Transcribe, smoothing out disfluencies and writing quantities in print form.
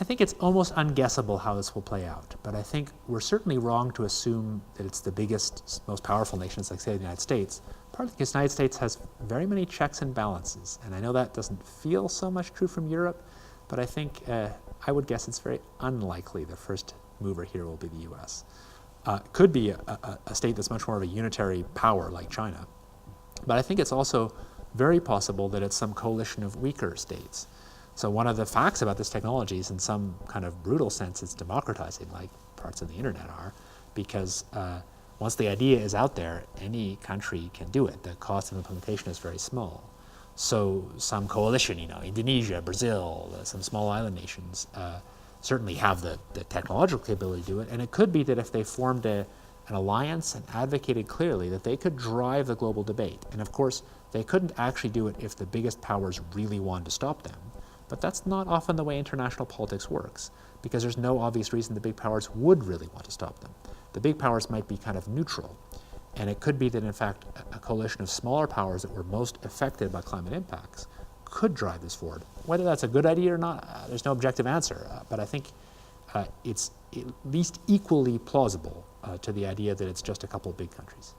I think it's almost unguessable how this will play out, but I think we're certainly wrong to assume that it's the biggest, most powerful nations, like say the United States, partly because the United States has very many checks and balances, and I know that doesn't feel so much true from Europe, but I think, I would guess it's very unlikely the first mover here will be the US. It could be a state that's much more of a unitary power like China, but I think it's also very possible that it's some coalition of weaker states. So one of the facts about this technology is, in some kind of brutal sense, it's democratizing, like parts of the internet are, because once the idea is out there, any country can do it. The cost of implementation is very small. So some coalition, Indonesia, Brazil, some small island nations, certainly have the technological capability to do it. And it could be that if they formed an alliance and advocated clearly, that they could drive the global debate. And of course, they couldn't actually do it if the biggest powers really wanted to stop them. But that's not often the way international politics works, because there's no obvious reason the big powers would really want to stop them. The big powers might be kind of neutral. And it could be that, in fact, a coalition of smaller powers that were most affected by climate impacts could drive this forward. Whether that's a good idea or not, there's no objective answer. But I think it's at least equally plausible to the idea that it's just a couple of big countries.